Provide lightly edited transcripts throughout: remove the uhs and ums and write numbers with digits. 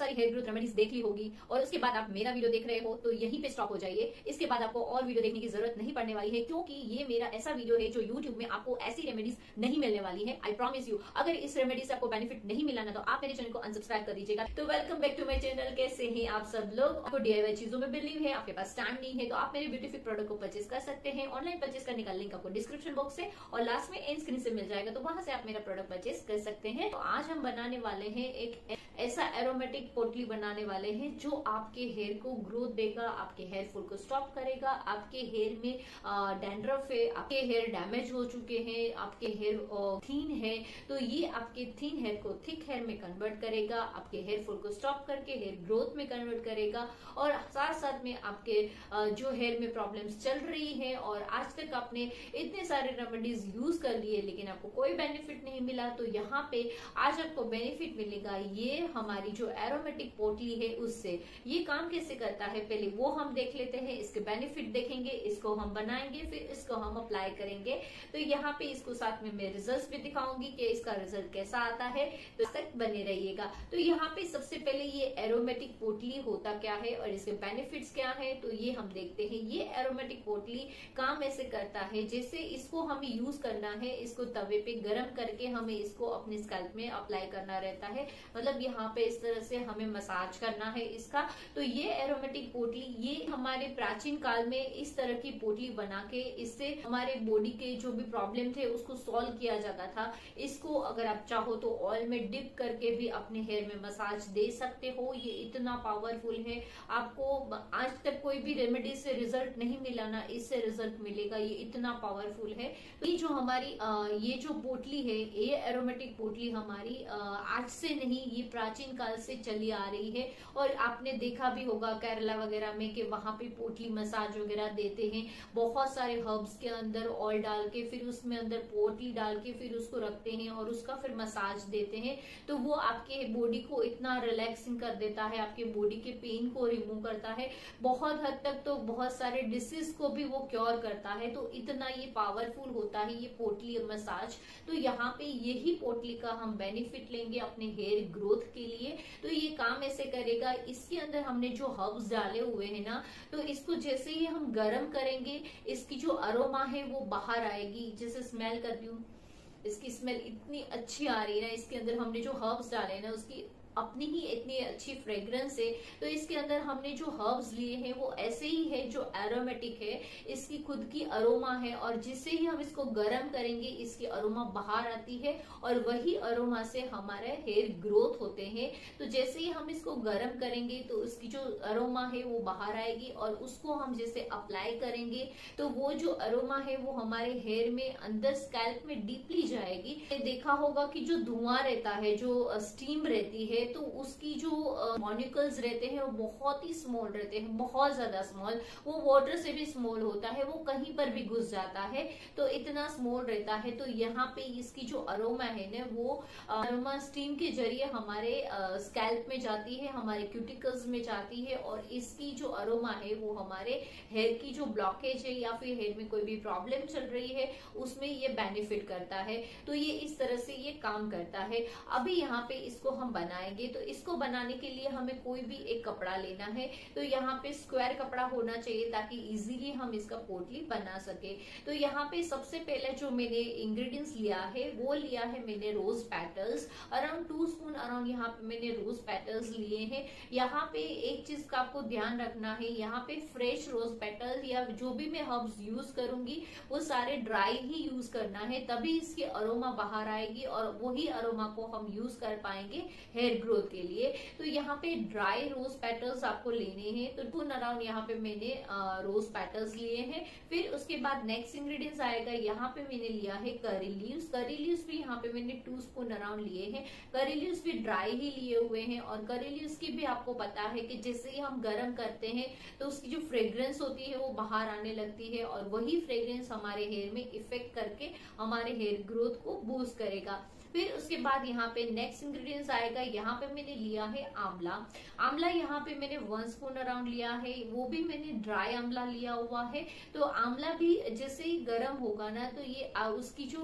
सारी hair growth remedies देख ली होगी और उसके बाद आप मेरा वीडियो देख रहे हो तो यहीं पे स्टॉप हो जाइए। इसके बाद आपको और वीडियो देखने की जरूरत नहीं पड़ने वाली है, क्योंकि ये मेरा ऐसा वीडियो है जो यूट्यूब में आपको ऐसी रेमेडीज नहीं मिलने वाली है। I promise you. अगर इस रेमेडी से आपको बेनिफिट नहीं मिला ना तो आप मेरे चैनल को अनसब्सक्राइब कर दीजिएगा। तो welcome back to my channel. कैसे हैं आप सब लोग? आपको डीआईवाई चीजों में बिलीव है, आपके पास टाइम नहीं है, तो आप मेरे ब्यूटीफिक प्रोडक्ट को परचेज कर सकते हैं। ऑनलाइन परचेज करने का लिंक आपको डिस्क्रिप्शन बॉक्स से और लास्ट में एंड स्क्रीन से मिल जाएगा, तो वहां से आप मेरा प्रोडक्ट परचेज कर सकते हैं। तो आज हम बनाने वाले हैं एक ऐसा एरोमेटिक पोटली बनाने वाले हैं जो आपके हेयर को ग्रोथ देगा, आपके हेयर फॉल को स्टॉप करेगा। आपके हेयर में डैंड्रफ है, आपके हेयर डैमेज हो चुके हैं, आपके हेयर थीन है, तो ये आपके थीन हेयर को थिक हेयर में कन्वर्ट करेगा, आपके हेयर फॉल को स्टॉप करके हेयर ग्रोथ में कन्वर्ट करेगा। और साथ साथ में आपके जो हेयर में प्रॉब्लम्स चल रही है और आज तक आपने इतने सारे रेमेडीज यूज कर लिए लेकिन आपको कोई बेनिफिट नहीं मिला, तो यहाँ पे आज आपको बेनिफिट मिलेगा। ये हमारी जो एरोमेटिक पोटली है उससे ये काम कैसे करता है पहले वो हम देख लेते हैं। इसके बेनिफिट देखेंगे, इसको हम बनाएंगे, फिर इसको हम अप्लाई करेंगे। तो यहाँ पे इसको साथ में मैं रिजल्ट भी दिखाऊंगी कि इसका रिजल्ट कैसा आता है, तो तक बने रहिएगा। तो यहाँ पे सबसे पहले ये एरोमेटिक पोटली होता क्या है और इसके बेनिफिट्स क्या है, तो ये हम देखते हैं। ये एरोमेटिक पोटली काम ऐसे करता है जैसे इसको हमें यूज करना है, इसको तवे पे गर्म करके हमें इसको अपने स्कैल्प में अप्लाई करना रहता है। मतलब यहाँ पे इस तरह से हमें मसाज करना है इसका। तो ये एरोमेटिक पोटली ये हमारे प्राचीन काल में इस तरह की पोटली बना के इससे हमारे बॉडी के जो भी प्रॉब्लम थे उसको सॉल्व किया जाता था। इसको अगर आप चाहो तो ऑयल में डिप करके भी अपने हेयर में मसाज दे सकते हो। ये इतना पावरफुल है, आपको आज तक कोई भी रेमेडी से रिजल्ट नहीं मिला ना, इससे रिजल्ट मिलेगा। ये इतना पावरफुल है। तो ये जो हमारी ये जो पोटली है, ये एरोमेटिक पोटली हमारी आज से नहीं, ये प्राचीन काल से चली आ रही है। और आपने देखा भी होगा केरला वगैरह में कि वहां पे पोटली मसाज वगैरह देते हैं, बहुत सारे हर्ब्स के अंदर ऑयल डाल के फिर उसमें अंदर पोटली डाल के फिर उसको रखते हैं और उसका फिर मसाज देते हैं। तो वो आपके बॉडी को इतना रिलैक्सिंग कर देता है, आपके बॉडी के पेन को रिमूव करता है, बहुत हद तक तो बहुत सारे डिसीज को भी वो क्योर करता है। तो इतना ये पावरफुल होता है ये पोटली मसाज। तो यहाँ पे यही पोटली का हम बेनिफिट लेंगे अपने हेयर ग्रोथ के लिए। तो ये काम ऐसे करेगा, इसके अंदर हमने जो हर्ब्स डाले हुए हैं ना, तो इसको जैसे ही हम गर्म करेंगे इसकी जो अरोमा है वो बाहर आएगी। जैसे स्मेल करती हूँ, इसकी स्मेल इतनी अच्छी आ रही है ना, इसके अंदर हमने जो हर्ब्स डाले हैं ना उसकी अपनी ही इतनी अच्छी फ्रेग्रेंस है। तो इसके अंदर हमने जो हर्ब्स लिए हैं वो ऐसे ही है जो एरोमेटिक है, इसकी खुद की अरोमा है और जिससे ही हम इसको गर्म करेंगे इसकी अरोमा बाहर आती है और वही अरोमा से हमारे हेयर ग्रोथ होते हैं। तो जैसे ही हम इसको गर्म करेंगे तो उसकी जो अरोमा है वो बाहर आएगी और उसको हम जैसे अप्लाई करेंगे तो वो जो अरोमा है वो हमारे हेयर में अंदर स्कैल्प में डीपली जाएगी। देखा होगा कि जो धुआं रहता है, जो स्टीम रहती है, तो उसकी जो मॉलिक्यूल्स रहते हैं वो बहुत ही स्मॉल रहते हैं, बहुत ज्यादा स्मॉल, वो वाटर से भी स्मॉल होता है, वो कहीं पर भी घुस जाता है, तो इतना स्मॉल रहता है। तो यहाँ पे इसकी जो अरोमा है ना वो अरोमा स्टीम के जरिए हमारे स्कैल्प में जाती है, हमारे क्यूटिकल्स में जाती है और इसकी जो अरोमा है वो हमारे हेयर की जो ब्लॉकेज है या फिर हेयर में कोई भी प्रॉब्लम चल रही है उसमें ये बेनिफिट करता है। तो ये इस तरह से ये काम करता है। अभी यहाँ पे इसको हम बनाएंगे, तो इसको बनाने के लिए हमें कोई भी एक कपड़ा लेना है। तो यहाँ पे स्क्वायर कपड़ा होना चाहिए ताकि इजीली हम इसका पोटली बना सके। तो यहाँ पे सबसे पहले जो मैंने इंग्रेडिएंट्स लिया है वो लिया है मैंने rose petals, around 2 spoon around यहाँ पे मैंने रोज पेटल्स लिए हैं। यहाँ पे एक चीज का आपको ध्यान रखना है, यहाँ पे फ्रेश रोज पेटल या जो भी मैं हर्ब्स यूज करूंगी वो सारे ड्राई ही यूज करना है, तभी इसकी अरोमा बाहर आएगी और वही अरोमा को हम यूज कर पाएंगे हेयर ग्रोथ के लिए। तो यहाँ पे ड्राई रोज पेटल्स आपको लेने हैं। तो 2 अराउंड यहाँ पे मैंने रोज पेटल्स लिए हैं। फिर उसके बाद नेक्स्ट इंग्रेडिएंट्स आएगा, यहाँ पे मैंने लिया है करी लीव्स। करी लीव्स भी यहाँ पे मैंने 2 स्पून अराउंड लिए हैं। करी लीव्स भी ड्राई ही लिए हुए हैं और करी लीव्स की भी आपको पता है कि जैसे ही हम गर्म करते हैं तो उसकी जो फ्रेग्रेंस होती है वो बाहर आने लगती है और वही फ्रेग्रेंस हमारे हेयर में इफेक्ट करके हमारे हेयर ग्रोथ को बूस्ट करेगा। फिर उसके बाद यहाँ पे नेक्स्ट इंग्रेडिएंट्स आएगा, यहाँ पे मैंने लिया है आंवला। आंवला यहाँ पे मैंने 1 स्पून अराउंड लिया है, वो भी मैंने ड्राई आंवला लिया हुआ है। तो आंवला भी जैसे ही गर्म होगा ना तो ये उसकी जो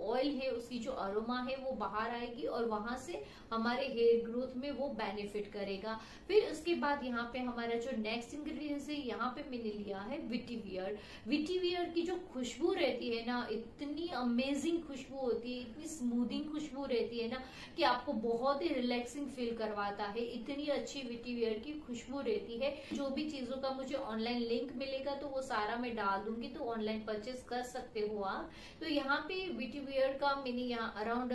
ऑयल है, उसकी जो अरोमा है वो बाहर आएगी और वहां से हमारे हेयर ग्रोथ में वो बेनिफिट करेगा। फिर उसके बाद यहाँ पे हमारा जो नेक्स्ट इंग्रेडिएंट्स है, यहाँ पे मैंने लिया है विटिवियर। विटिवियर की जो खुशबू रहती है ना, इतनी अमेजिंग खुशबू होती है, इतनी स्मूथिंग खुशबू रहती है ना कि आपको बहुत ही रिलैक्सिंग फील करवाता है। इतनी अच्छी विटिवियर की खुशबू रहती है। जो भी चीजों का मुझे ऑनलाइन लिंक मिलेगा तो वो सारा मैं डाल दूंगी, तो ऑनलाइन परचेस कर सकते हो आप। तो यहाँ पे विटिवियर का मैंने यहाँ अराउंड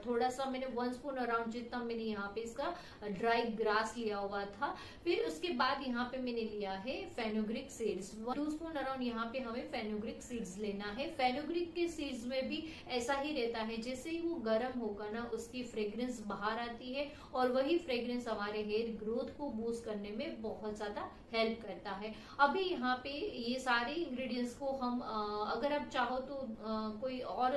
थोड़ा सा मैंने 1 स्पून अराउंड जितना मैंने यहाँ पे इसका ड्राई ग्रास लिया हुआ था। फिर उसके बाद यहाँ पे मैंने लिया है फेनुग्रीक सीड्स, 2 स्पून अराउंड यहाँ पे हमें फेनुग्रीक सीड्स लेना है। फेनुग्रीक के सीड्स में भी ऐसा ही रहता है, जैसे ही वो गर्म होगा ना उसकी फ्रेग्रेंस बाहर आती है और वही फ्रेग्रेंस हमारे हेयर ग्रोथ को बूस्ट करने में बहुत ज्यादा हेल्प करता है। अभी यहाँ पे ये सारे इंग्रेडिएंट्स को हम अगर आप चाहो तो कोई और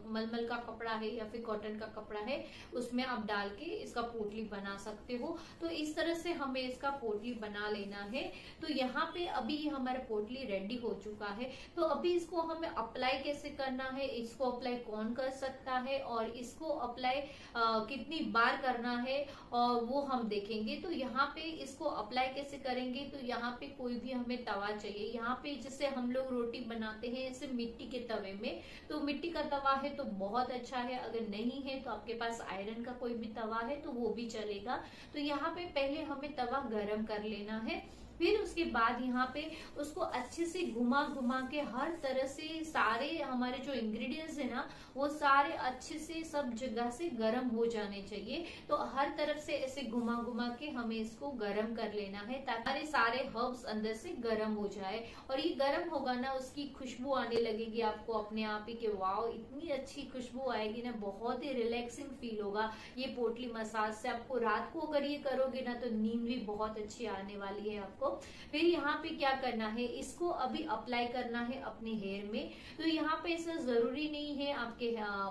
मलमल का कपड़ा है या फिर कॉटन का कपड़ा है उसमें आप डाल के इसका पोटली बना सकते हो। तो इस तरह से हमें इसका पोटली बना लेना है। तो यहाँ पे अभी हमारा पोटली रेडी हो चुका है। तो अभी इसको हमें अप्लाई कैसे करना है, इसको अप्लाई कौन कर सकता है और इसको अप्लाई कितनी बार करना है और वो हम देखेंगे। तो यहाँ पे इसको अप्लाई कैसे करेंगे, तो यहाँ पे कोई भी हमें तवा चाहिए। यहाँ पे जैसे हम लोग रोटी बनाते हैं ऐसे मिट्टी के तवे में, तो मिट्टी का तवा है तो बहुत अच्छा है, अगर नहीं है तो आपके पास आयरन का कोई भी तवा है तो वो भी चलेगा। तो यहाँ पे पहले हमें तवा गरम कर लेना है। फिर उसके बाद यहाँ पे उसको अच्छे से घुमा घुमा के हर तरह से सारे हमारे जो इंग्रेडिएंट्स है ना वो सारे अच्छे से सब जगह से गर्म हो जाने चाहिए। तो हर तरफ से ऐसे घुमा घुमा के हमें इसको गर्म कर लेना है ताकि सारे हर्ब्स अंदर से गर्म हो जाए। और ये गर्म होगा ना उसकी खुशबू आने लगेगी आपको अपने आप ही कि वाओ इतनी अच्छी खुशबू आएगी ना, बहुत ही रिलैक्सिंग फील होगा ये पोटली मसाज से। आपको रात को अगर ये करोगे ना तो नींद भी बहुत अच्छी आने वाली है आपको। फिर यहाँ पे क्या करना है, इसको अभी अप्लाई करना है अपने हेयर में। तो यहाँ पे ऐसा जरूरी नहीं है आपके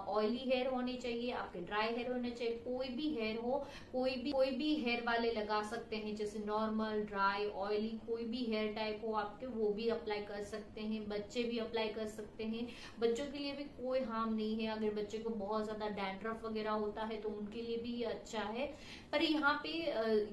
ऑयली हेयर होने चाहिए, आपके ड्राई हेयर होने चाहिए, कोई भी हेयर हो, कोई भी हेयर वाले लगा सकते हैं, जैसे नॉर्मल, ड्राई, ऑयली, कोई भी हेयर टाइप हो आपके वो भी अप्लाई कर सकते हैं। बच्चे भी अप्लाई कर सकते हैं, बच्चों के लिए भी कोई हार्म नहीं है। अगर बच्चे को बहुत ज्यादा डैंड्रफ वगैरह होता है तो उनके लिए भी अच्छा है। पर यहाँ पे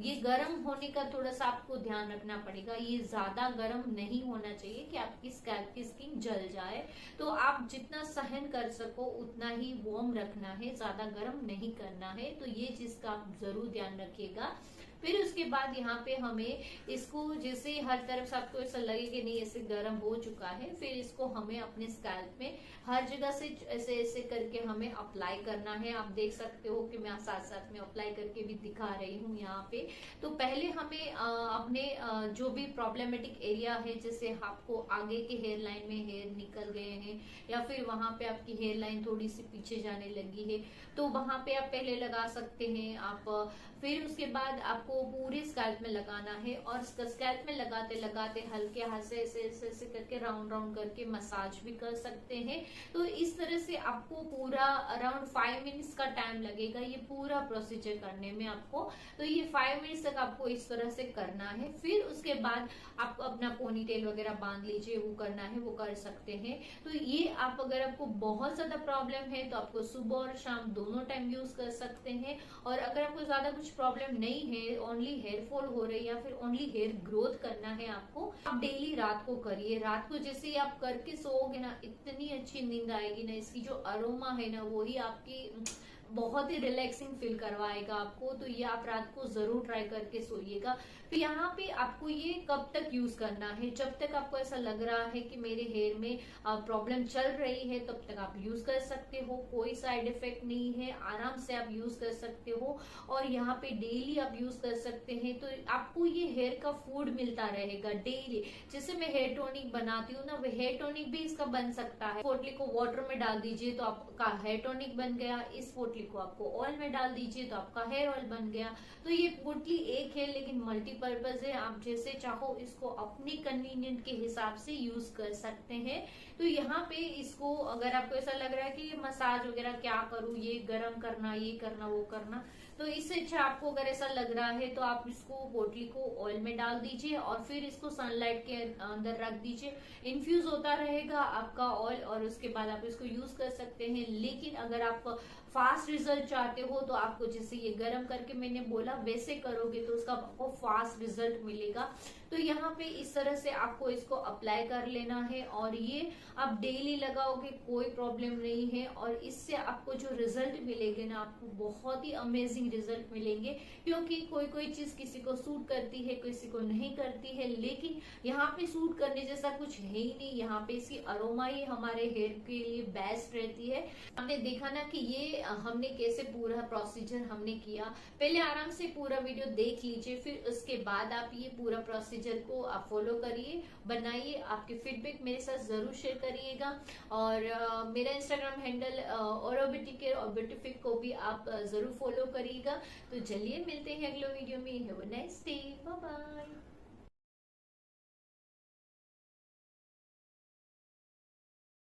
ये गर्म होने का थोड़ा सा आपको ध्यान रखना पड़ेगा, ये ज्यादा गर्म नहीं होना चाहिए कि आपकी स्कैल्प की स्किन जल जाए। तो आप जितना सहन कर सको उतना ही वार्म रखना है, ज्यादा गर्म नहीं करना है। तो ये चीज का आप जरूर ध्यान रखिएगा। फिर उसके बाद यहाँ पे हमें इसको जैसे हर तरफ से आपको ऐसा लगे कि नहीं ऐसे गर्म हो चुका है, फिर इसको हमें अपने स्कैल्प में हर जगह से ऐसे ऐसे करके हमें अप्लाई करना है। आप देख सकते हो कि मैं साथ साथ में अप्लाई करके भी दिखा रही हूँ यहाँ पे। तो पहले हमें अपने जो भी प्रॉब्लमेटिक एरिया है, जैसे आपको आगे के हेयर लाइन में हेयर निकल गए हैं या फिर वहां पे आपकी हेयर लाइन थोड़ी सी पीछे जाने लगी है, तो वहां पे आप पहले लगा सकते हैं आप। फिर उसके बाद आपको पूरे स्कैल्प में लगाना है और स्कैल्प में लगाते लगाते हल्के हाथ से ऐसे ऐसे ऐसे करके राउंड राउंड करके मसाज भी कर सकते हैं। तो इस तरह से आपको पूरा अराउंड 5 मिनट्स का टाइम लगेगा ये पूरा प्रोसीजर करने में आपको। तो ये 5 मिनट्स तक आपको इस तरह से करना है। फिर उसके बाद आप अपना पोनीटेल वगैरह बांध लीजिए, वो करना है वो कर सकते हैं। तो ये आप अगर आपको बहुत ज्यादा प्रॉब्लम है तो आपको सुबह और शाम दोनों टाइम यूज कर सकते हैं। और अगर आपको ज्यादा कुछ प्रॉब्लम नहीं है, ओनली हेयर फॉल हो रही है या फिर ओनली हेयर ग्रोथ करना है आपको, आप डेली रात को करिए। रात को जैसे ही आप करके सोओगे ना इतनी अच्छी नींद आएगी ना, इसकी जो अरोमा है ना वही आपकी बहुत ही रिलैक्सिंग फील करवाएगा आपको। तो ये आप रात को जरूर ट्राई करके सोइएगा। तो यहाँ पे आपको ये कब तक यूज करना है, जब तक आपको ऐसा लग रहा है कि मेरे हेयर में प्रॉब्लम चल रही है तब तक आप यूज कर सकते हो। कोई साइड इफेक्ट नहीं है, आराम से आप यूज कर सकते हो और यहाँ पे डेली आप यूज कर सकते हैं। तो आपको ये हेयर का फूड मिलता रहेगा डेली। जैसे मैं हेयर टॉनिक बनाती हूँ ना, वो हेयर टॉनिक भी इसका बन सकता है। पोटली को वाटर में डाल दीजिए तो आपका हेयर टॉनिक बन गया। इस पोटली पोटली को आपको ऑयल में डाल दीजिए तो आपका हेयर ऑयल बन गया। तो ये पोटली एक है लेकिन मल्टीपर्पज है, आप जैसे चाहो इसको अपने कन्वीनियंट के हिसाब से यूज कर सकते हैं। तो यहाँ पे इसको अगर आपको ऐसा लग रहा है कि ये मसाज वगैरह क्या करूँ, ये गर्म करना, ये करना, वो करना, तो इससे अच्छा आपको अगर ऐसा लग रहा है तो आप इसको पोटली को ऑयल में डाल दीजिए और फिर इसको सनलाइट के अंदर रख दीजिए। इन्फ्यूज होता रहेगा आपका ऑयल और उसके बाद आप इसको यूज कर सकते हैं। लेकिन अगर आप फास्ट रिजल्ट चाहते हो तो आपको जैसे ये गर्म करके मैंने बोला वैसे करोगे तो उसका आपको फास्ट रिजल्ट मिलेगा। तो यहाँ पे इस तरह से आपको इसको अप्लाई कर लेना है और ये आप डेली लगाओगे कोई प्रॉब्लम नहीं है और इससे आपको जो रिजल्ट मिलेंगे ना, आपको बहुत ही अमेजिंग रिजल्ट मिलेंगे। क्योंकि कोई कोई चीज किसी को सूट करती है, किसी को नहीं करती है, लेकिन यहाँ पे सूट करने जैसा कुछ है ही नहीं। यहाँ पे इसकी अरोमा ही हमारे हेयर के लिए बेस्ट रहती है। हमने देखा ना कि ये हमने कैसे पूरा प्रोसीजर हमने किया। पहले आराम से पूरा वीडियो देख लीजिए, फिर उसके बाद आप ये पूरा प्रोसीजर को आप फॉलो करिए, बनाइए। आपके फीडबैक मेरे साथ जरूर शेयर करिएगा और मेरा इंस्टाग्राम हैंडल और ब्यूटी केयर और ब्यूटीफिक को भी आप जरूर फॉलो करिएगा। तो चलिए मिलते हैं अगले वीडियो में। Have a nice day, bye bye.